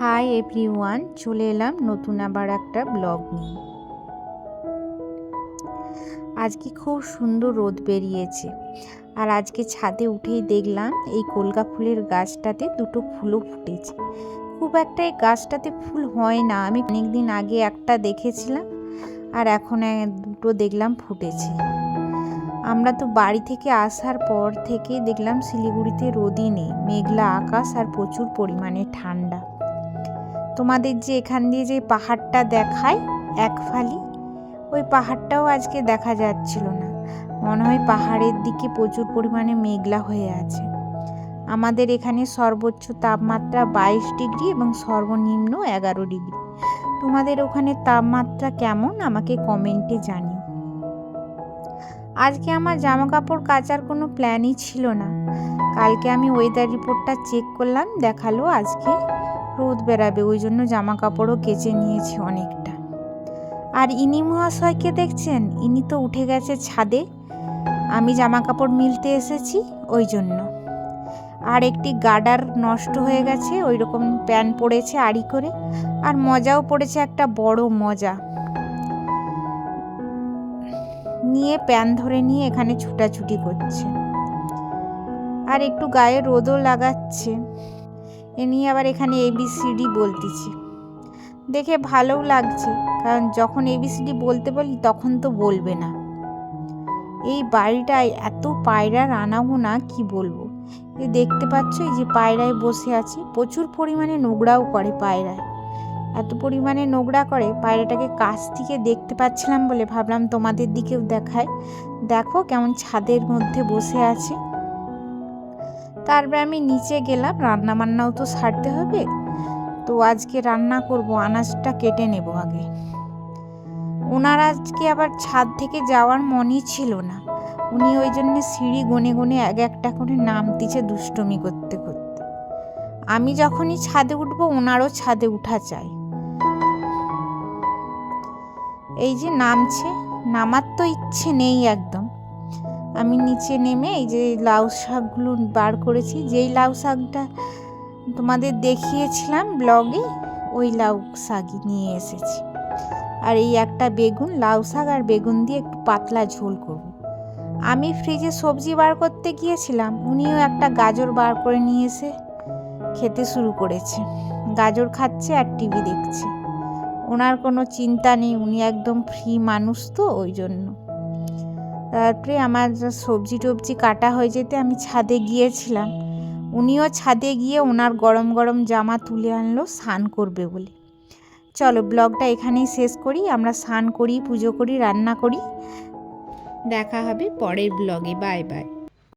Hi everyone, চলে এলাম নতুন আবার একটা ব্লগ নিয়ে। আজকে খুব সুন্দর রোদ বেরিয়েছে, আর আজকে ছাদে উঠেই দেখলাম এই কলকা ফুলের গাছটাতে দুটো ফুলও ফুটেছে। খুব একটা এই গাছটাতে ফুল হয় না, আমি অনেকদিন আগে একটা দেখেছিলাম, আর এখন দুটো দেখলাম ফুটেছে। আমরা তো বাড়ি থেকে আসার পর থেকে দেখলাম শিলিগুড়িতে রোদই নেই, মেঘলা আকাশ আর প্রচুর পরিমাণে ঠান্ডা। তোমাদের যে এখান দিয়ে যে পাহাড়টা দেখায় একফালি, ওই পাহাড়টাও আজকে দেখা যাচ্ছিল না। মনে হয় পাহাড়ের দিকে প্রচুর পরিমাণে মেঘলা হয়ে আছে। আমাদের এখানে সর্বোচ্চ তাপমাত্রা 22 ডিগ্রি এবং সর্বনিম্ন 11 ডিগ্রি। তোমাদের ওখানে তাপমাত্রা কেমন আমাকে কমেন্টে জানিও। আজকে আমার জামা কাপড় কাচার কোনো প্ল্যানই ছিল না। কালকে আমি ওয়েদার রিপোর্টটা চেক করলাম, দেখালো আজকে রোদ বেরাবে, ওই জন্য জামা কাপড়ও কেচে নিয়েছি অনেকটা। আর ইনি মহাশয়কে দেখছেন, ইনি তো উঠে গেছে ছাদে, আমি জামা কাপড় মিলতে এসেছি ওই জন্য। আর একটি গার্ডার নষ্ট হয়ে গেছে, ওই রকম প্যান্ট পড়েছে আড়ি করে, আর মজাও পড়েছে একটা বড় মজা নিয়ে, প্যান্ট ধরে নিয়ে এখানে ছুটাছুটি করছে, আর একটু গায়ে রোদও লাগাচ্ছে। এ নিয়ে আবার এখানে ABCD বলতেছি, দেখে ভালোও লাগছে, কারণ যখন ABCD বলতে বলি তখন তো বলবে না। এই বাড়িটায় এত পায়রার আনাগোনা কি বলবো। এই দেখতে পাচ্ছ, এই যে পায়রায় বসে আছে, প্রচুর পরিমাণে নোংরাও করে পায়রায়, এত পরিমাণে নোংরা করে। পায়রাটাকে কাছ থেকে দেখতে পাচ্ছিলাম বলে ভাবলাম তোমাদের দিকেও দেখায়। দেখো কেমন ছাদের মধ্যে বসে আছে। তারপরে আমি নিচে গেলাম, রান্না বান্নাও তো সারতে হবে, তো আজকে রান্না করব, আনাজটা কেটে নেব আগে। ওনার আজকে আবার ছাদ থেকে যাওয়ার মনই ছিল না, উনি ওই জন্য সিঁড়ি গনে গনে এক একটা করে নামতিছে দুষ্টুমি করতে করতে। আমি যখনই ছাদে উঠবো ওনারও ছাদে উঠা চাই। এই যে নামছে, নামার তো ইচ্ছে নেই একদম। আমি নিচে নেমে এই যে লাউ শাকগুলো বার করেছি, যেই লাউ শাকটা তোমাদের দেখিয়েছিলাম ব্লগে, ওই লাউ শাকই নিয়ে এসেছি। আর এই একটা বেগুন, লাউ শাক আর বেগুন দিয়ে একটু পাতলা ঝোল করব। আমি ফ্রিজে সবজি বার করতে গিয়েছিলাম, উনিও একটা গাজর বার করে নিয়ে এসে খেতে শুরু করেছে। গাজর খাচ্ছে আর টিভি দেখছে, ওনার কোনো চিন্তা নেই, উনি একদম ফ্রি মানুষ তো ওই জন্য। তারপরে আমার সবজি টবজি কাটা হয়ে যেতে আমি ছাদে গিয়েছিলাম, উনিও ছাদে গিয়ে ওনার গরম গরম জামা তুলে আনলো স্নান করবে বলে। চলো ব্লগটা এখানেই শেষ করি, আমরা স্নান করি, পুজো করি, রান্না করি। দেখা হবে পরের ব্লগে। Bye bye.